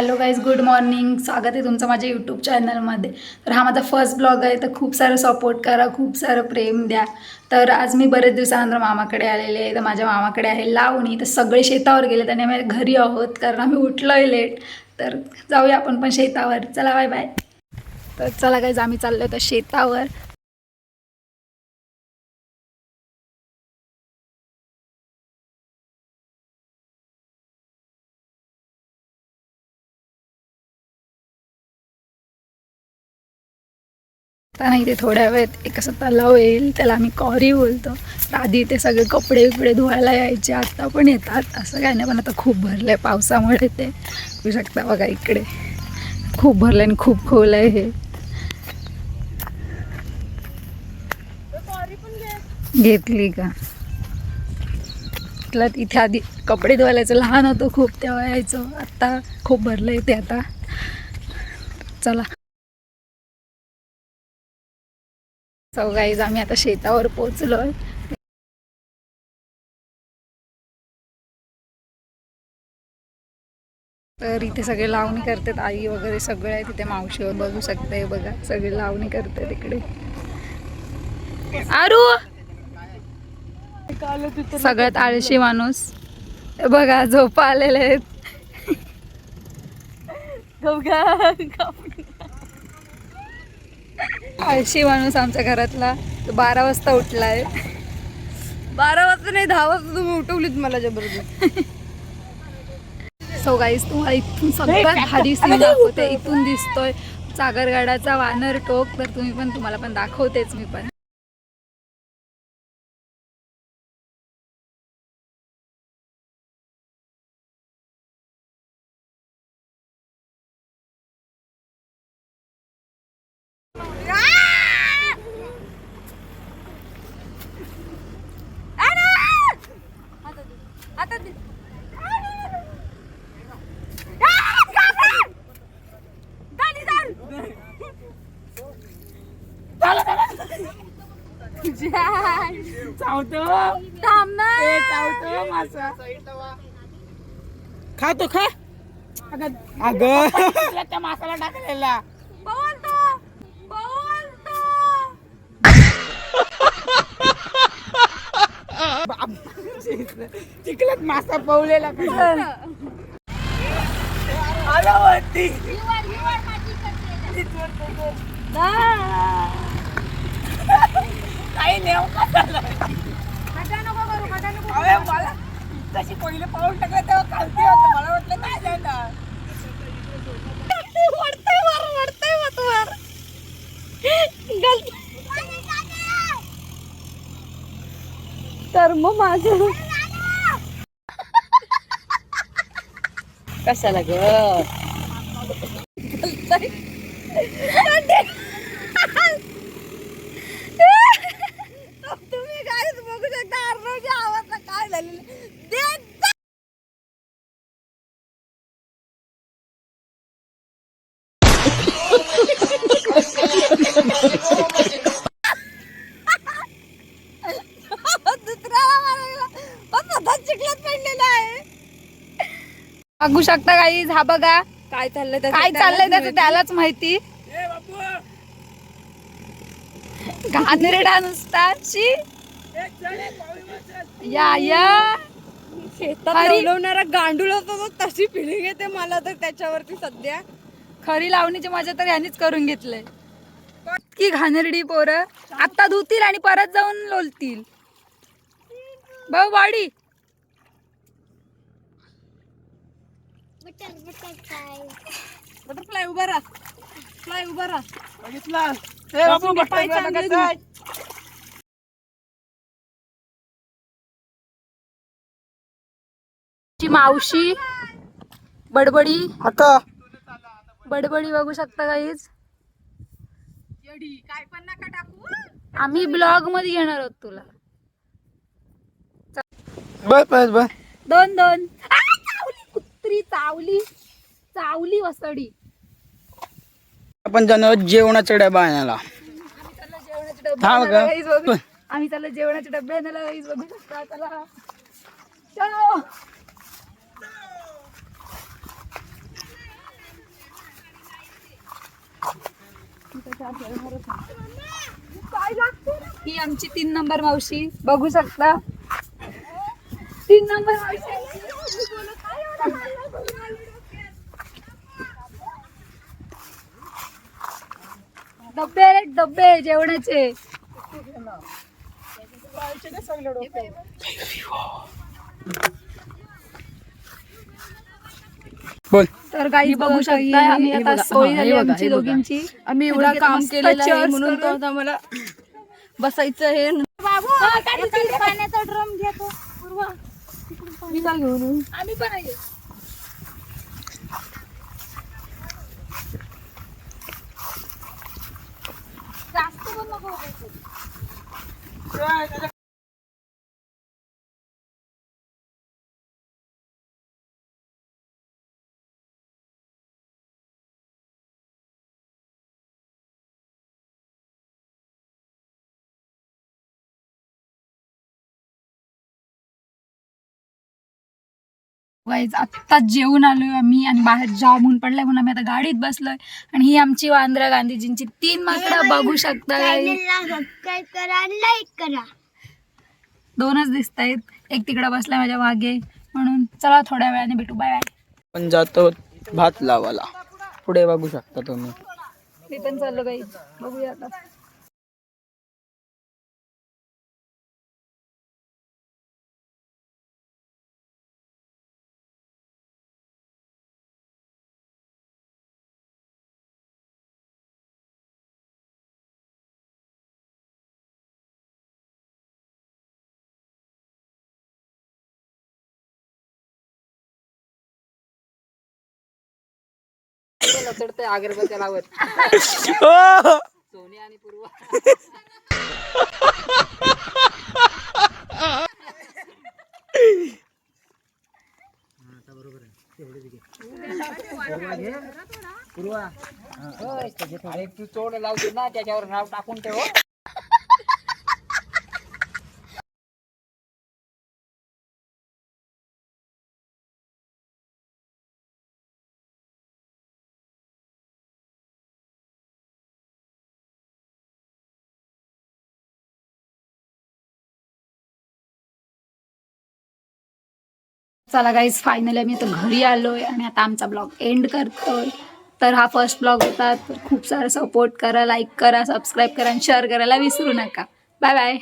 Hello guys, good morning. स्वागत आहे तुमचं माझ्या यूट्यूब चॅनलमध्ये. तर हा माझा फर्स्ट ब्लॉग आहे, तर खूप सारं सपोर्ट करा, खूप सारं प्रेम द्या. तर आज मी बरेच दिवसानंतर मामाकडे आलेले आहे. तर माझ्या मामाकडे आहे लावणी. तर सगळे शेतावर गेले, त्याने आम्ही घरी आहोत कारण आम्ही उठलोय लेट. तर जाऊया आपण पण शेतावर. चला बाय बाय. तर चला गाईज, आम्ही चाललो तर शेतावर. तर नाही, ते थोड्या वेळात एक असं तलाव येईल, त्याला आम्ही कॉरी बोलतो. तर आधी इथे सगळे कपडे बिपडे धुवायला यायचे, आता पण येतात, असं काय नाही. पण आता खूप भरलंय पावसामुळे. ते बघू शकता बघा, इकडे खूप भरलंय आणि खूप खोल आहे हे. घेतली का? इथे आधी कपडे धुवायलायचं, लहान होतो खूप तेव्हा यायचो. आता खूप भरलंय ते आता. चला. सो गाईज, आम्ही आता शेतावर पोचलोय. तर इथे सगळे लावणी करतात, आई वगैरे सगळे आहे तिथे. मावशीवर बघू शकते बघा, सगळे लावणी करतात तिकडे. आरू सगळ्यात आळशी माणूस बघा, झोपा आलेले आहेत. आळशी माणूस आमच्या घरातला. तो 12 वाजता उठलाय. 12 वाजता नाही, 10 वाजता तुम्ही उठवलीत मला जबरदस्त. सो गाईज, तुम्हाला इथून सगळ्यात भारी सीन दाखवते. इथून दिसतोय सागरगाडाचा वानर टोक. तर तुम्हाला पण दाखवतेच मी पण. खातो खा. अगं त्या मासाला टाकलेला चिखलात मासा पवलेला. काही नेमका मला तशी पहिले पाऊल टाकलं तेव्हा खालती होतं. मला वाटलं काय जाणार. तर मग माझं कशाला ग तुम्ही काय बघू शकता अर्णवच्या आवाजला काय झालेलं. चिखलात पडलेला आहे. बघू शकता गाईज, हा बघा काय चाललंय त्याचं त्यालाच माहिती. घाणेरडा नुसता. या शेतात लवणारा गांडूळ होता तो, तशी फिलिंग येते मला तर त्याच्यावरती सध्या. खरी लावणीची मजा तर यांनीच करून घेतलंय. की घाणेरडी पोरं आता धुतील आणि परत जाऊन लोलतील. भाऊ वाडी बटरफ्लाय उभा राहा. फ्लाय उभा राहा. बघितला पाय चांगले मावशी बडबडी आता बडबडी बघू शकता गाईज. काय पण नका टाकू. आम्ही ब्लॉग मध्ये घेणार आहोत तुला. बस बस बस. दोन चावली कुत्री, चावली वसडी. आपण जाणार जेवणाचा डबा आणायला. आम्ही त्याला जेवणाच्या डब्या आणायला गाईज. बघू शकता. चला चलो. ही आमची 3 नंबर मावशी बघू शकता. 3 नंबर मावशी. डब्बे आले, डब्बे जेवणाचे. बोल. तर काही बघू शकता आम्ही आता सोय झाली आमची दोघींची. आम्ही एवढं म्हणजे काम मस्त केलेलं आहे chairs म्हणून तो करून. आता मला बसायचं हे पाण्याचा ड्रम घेतो. मी का घेऊन येऊ? आम्ही पण आहे. जास्त पण नको. गाईज आत्ताच जेवून आलोय आम्ही आणि बाहेर जाम ऊन पडलाय म्हणून आम्ही आता गाडीत बसलोय. आणि ही आमची वांद्रा गांधीजींची 3 माकडं बघू शकता. सबस्क्राईब करा आणि लाईक करा. 2च दिसत आहेत. एक तिकडे बसलाय माझ्या मागे. म्हणून चला थोड्या वेळाने भेटू. Bye bye. पण जातो भात लावायला. पुढे बघू शकता तुम्ही. मी पण चाललो गाईज. बघूया आता. अगरबत्त्या लावत. सोनी आणि पूर्वा. अरे तू चोड लावतो ना त्याच्यावर नाव टाकून ठेव. चला गाईज फायनली आम्ही आता घरी आलोय आणि आता आमचा ब्लॉग एंड करतोय. तर हा फर्स्ट ब्लॉग होता. तर खूप सारा सपोर्ट करा, लाईक करा, सबस्क्राईब करा आणि शेअर करायला विसरू नका. Bye bye.